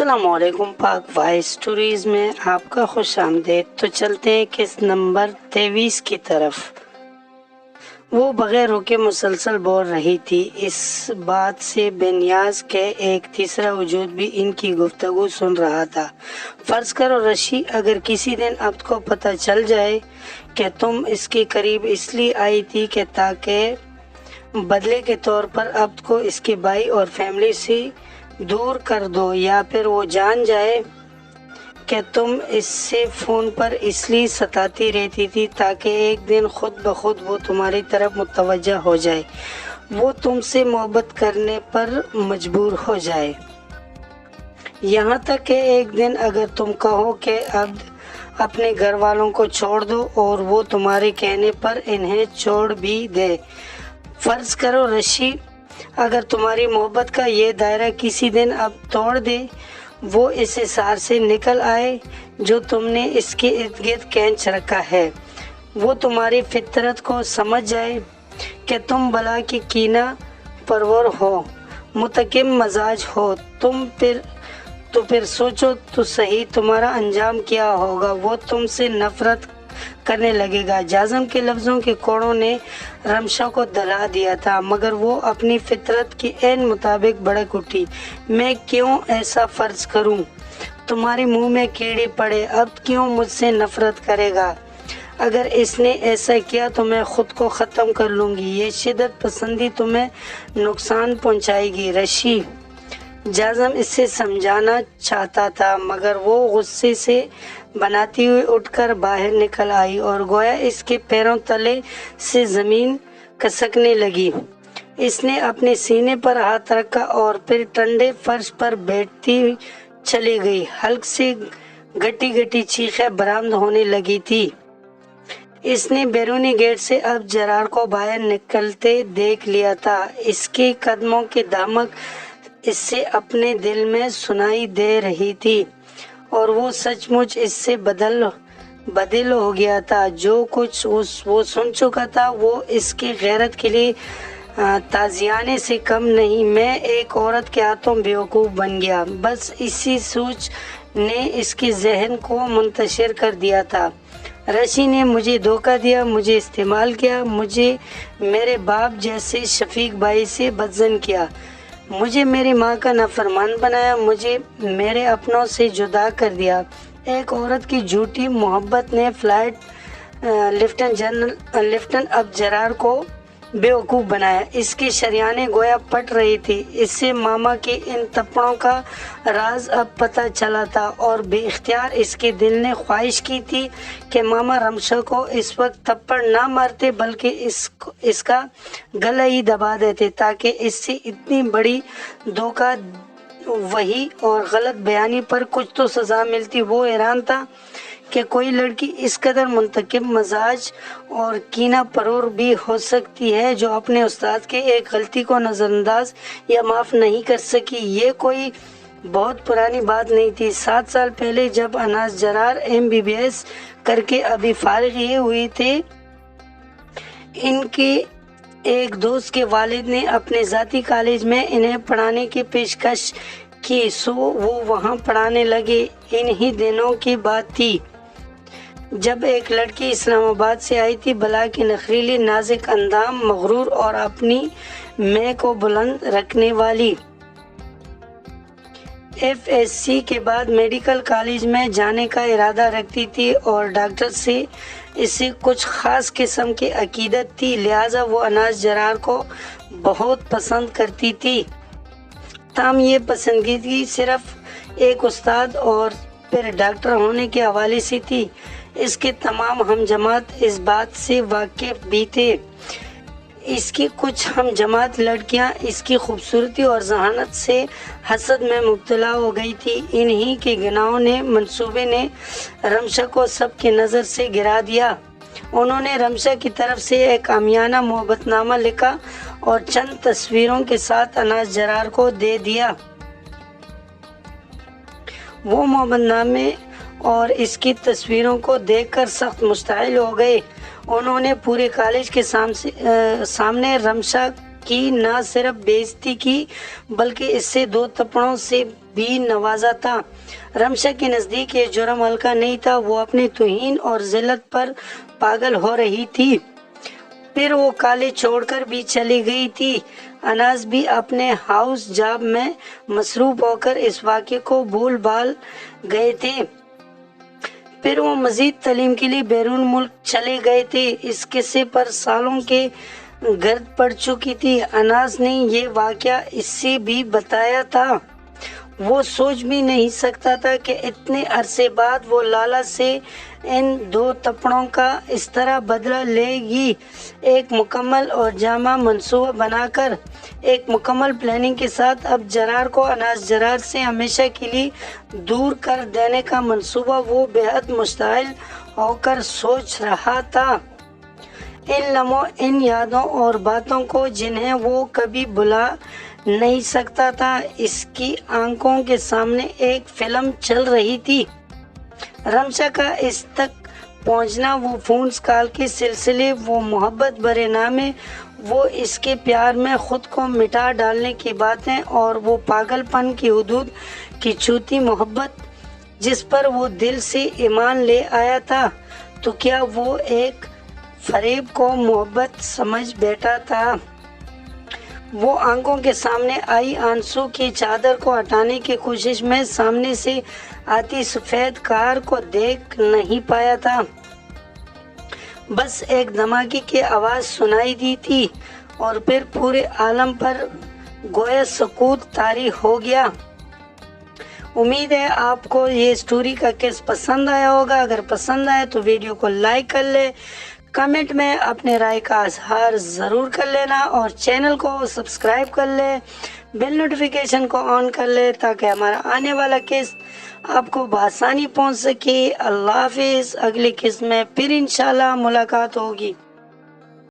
السلام علیکم، پاک وائس اسٹوریز میں آپ کا خوش آمدید۔ تو چلتے ہیں قسط نمبر 23 کی طرف۔ وہ بغیر رکے مسلسل بول رہی تھی، اس بات سے بے نیاز کہ ایک تیسرا وجود بھی ان کی گفتگو سن رہا تھا۔ فرض کرو رشی، اگر کسی دن عبد کو پتہ چل جائے کہ تم اس کے قریب اس لیے آئی تھی کہ تاکہ بدلے کے طور پر عبد کو اس کے بھائی اور فیملی سے دور کر دو، یا پھر وہ جان جائے کہ تم اس سے فون پر اس لیے ستاتی رہتی تھی تاکہ ایک دن خود بخود وہ تمہاری طرف متوجہ ہو جائے، وہ تم سے محبت کرنے پر مجبور ہو جائے، یہاں تک کہ ایک دن اگر تم کہو کہ عبد اپنے گھر والوں کو چھوڑ دو اور وہ تمہارے کہنے پر انہیں چھوڑ بھی دے۔ فرض کرو رشی، اگر تمہاری محبت کا یہ دائرہ کسی دن اب توڑ دے، وہ اس حصار سے نکل آئے جو تم نے اس کے ارد گرد کھینچ رکھا ہے، وہ تمہاری فطرت کو سمجھ جائے کہ تم بلا کی کینہ پرور ہو، منتقم مزاج ہو، تو پھر سوچو تو صحیح تمہارا انجام کیا ہوگا۔ وہ تم سے نفرت کرنے لگے گا۔ جازم کے لفظوں کے کوڑوں نے رمشا کو دہلا دیا تھا، مگر وہ اپنی فطرت کے عین مطابق بھڑک اٹھی۔ میں کیوں ایسا فرض کروں؟ تمہارے منہ میں کیڑے پڑے، اب کیوں مجھ سے نفرت کرے گا؟ اگر اس نے ایسا کیا تو میں خود کو ختم کر لوں گی۔ یہ شدت پسندی تمہیں نقصان پہنچائے گی رشی۔ جازم اس سے سمجھانا چاہتا تھا، مگر وہ غصے سے بناتی ہوئی اٹھ کر باہر نکل آئی اور گویا اس کے پیروں تلے سے زمین کھسکنے لگی۔ اس نے اپنے سینے پر ہاتھ رکھا اور پھر ٹھنڈے فرش پر بیٹھتی چلی گئی۔ حلق سے گٹی گٹی چیخیں برآمد ہونے لگی تھی۔ اس نے بیرونی گیٹ سے اب جرار کو باہر نکلتے دیکھ لیا تھا۔ اس کے قدموں کی دھمک اس سے اپنے دل میں سنائی دے رہی تھی اور وہ سچ مچ اس سے بدل ہو گیا تھا۔ جو کچھ وہ سن چکا تھا وہ اس کی غیرت کے لیے تازیانے سے کم نہیں۔ میں ایک عورت کے ہاتھوں بیوقوف بن گیا، بس اسی سوچ نے اس کے ذہن کو منتشر کر دیا تھا۔ رشی نے مجھے دھوکہ دیا، مجھے استعمال کیا، مجھے میرے باپ جیسے شفیق بھائی سے بدظن کیا، مجھے میری ماں کا نافرمان بنایا، مجھے میرے اپنوں سے جدا کر دیا۔ ایک عورت کی جھوٹی محبت نے فلائٹ لیفٹنٹ اب جرار کو بیوقوف بنایا۔ اس کی شریانیں گویا پھٹ رہی تھی۔ اس سے ماما کے ان تھپڑوں کا راز اب پتہ چلا تھا اور بے اختیار اس کے دل نے خواہش کی تھی کہ ماما رمشا کو اس وقت تھپڑ نہ مارتے بلکہ اس کا گلا ہی دبا دیتے تاکہ اس سے اتنی بڑی دھوکہ وہی اور غلط بیانی پر کچھ تو سزا ملتی۔ وہ حیران تھا کہ کوئی لڑکی اس قدر منتقم مزاج اور کینہ پرور بھی ہو سکتی ہے جو اپنے استاد کے ایک غلطی کو نظر انداز یا معاف نہیں کر سکی۔ یہ کوئی بہت پرانی بات نہیں تھی۔ 7 سال پہلے جب اناس جرار MBBS کر کے ابھی فارغ ہی ہوئے تھے، ان کے ایک دوست کے والد نے اپنے ذاتی کالج میں انہیں پڑھانے کی پیشکش کی، سو وہ وہاں پڑھانے لگے۔ انہی دنوں کی بات تھی جب ایک لڑکی اسلام آباد سے آئی تھی، بلا کی نخریلی، نازک اندام، مغرور اور اپنی میں کو بلند رکھنے والی۔ FSC کے بعد میڈیکل کالج میں جانے کا ارادہ رکھتی تھی اور ڈاکٹر سے اسے کچھ خاص قسم کی عقیدت تھی، لہٰذا وہ اناس جرار کو بہت پسند کرتی تھی۔ تاہم یہ پسندیدگی صرف ایک استاد اور پھر ڈاکٹر ہونے کے حوالے سے تھی۔ اس کے تمام ہم جماعت اس بات سے واقف بھی تھے۔ اس کی کچھ ہم جماعت لڑکیاں اس کی خوبصورتی اور ذہانت سے حسد میں مبتلا ہو گئی تھی۔ انہی کے گناہوں نے منصوبے نے رمشا کو سب کی نظر سے گرا دیا۔ انہوں نے رمشا کی طرف سے ایک عامیانہ محبت نامہ لکھا اور چند تصویروں کے ساتھ اناس جرار کو دے دیا۔ وہ محبت نامے اور اس کی تصویروں کو دیکھ کر سخت مشتعل ہو گئے۔ انہوں نے پورے کالج کے سامنے رمشا کی نہ صرف بےعزتی کی بلکہ اس سے 2 تھپڑوں سے بھی نوازا تھا۔ رمشا کے نزدیک یہ جرم ہلکا نہیں تھا، وہ اپنی توہین اور ذلت پر پاگل ہو رہی تھی۔ پھر وہ کالج چھوڑ کر بھی چلی گئی تھی۔ اناس بھی اپنے ہاؤس جاب میں مصروف ہو کر اس واقعے کو بھول بھال گئے تھے۔ پھر وہ مزید تعلیم کے لیے بیرون ملک چلے گئے تھے۔ اس قصے پر سالوں کے گرد پڑ چکی تھی۔ اناس نے یہ واقعہ اس سے بھی بتایا تھا۔ وہ سوچ بھی نہیں سکتا تھا کہ اتنے عرصے بعد وہ لالا سے ان 2 تھپڑوں کا اس طرح بدلہ لے گی۔ ایک مکمل اور جامع منصوبہ بنا کر، ایک مکمل پلاننگ کے ساتھ اب جرار کو اناس جرار سے ہمیشہ کے لیے دور کر دینے کا منصوبہ وہ بے حد مشتعل ہو کر سوچ رہا تھا۔ ان لمحوں، ان یادوں اور باتوں کو جنہیں وہ کبھی بھلا نہیں سکتا تھا، اس کی آنکھوں کے سامنے ایک فلم چل رہی تھی۔ رمشا کا اس تک پہنچنا، وہ فون کال کے سلسلے، وہ محبت بھرے نامے، وہ اس کے پیار میں خود کو مٹا ڈالنے کی باتیں، اور وہ پاگل پن کی حدود کی چھوتی محبت جس پر وہ دل سے ایمان لے آیا تھا، تو کیا وہ ایک فریب کو محبت سمجھ بیٹھا تھا؟ وہ آنکھوں کے سامنے آئی آنسو کی چادر کو ہٹانے کی کوشش میں سامنے سے آتی سفید کار کو دیکھ نہیں پایا تھا۔ بس ایک دھماکے کی آواز سنائی دی تھی اور پھر پورے عالم پر گویا سکوت طاری ہو گیا۔ امید ہے آپ کو یہ سٹوری کا قصہ پسند آیا ہوگا۔ اگر پسند آئے تو ویڈیو کو لائک کر لیں، کمنٹ میں اپنے رائے کا اظہار ضرور کر لینا، اور چینل کو سبسکرائب کر لیں، بیل نوٹیفیکیشن کو آن کر لیں تاکہ ہمارا آنے والا قصہ آپ کو بآسانی پہنچ سکے۔ اللہ حافظ۔ اگلی قسط میں پھر انشاءاللہ ملاقات ہوگی۔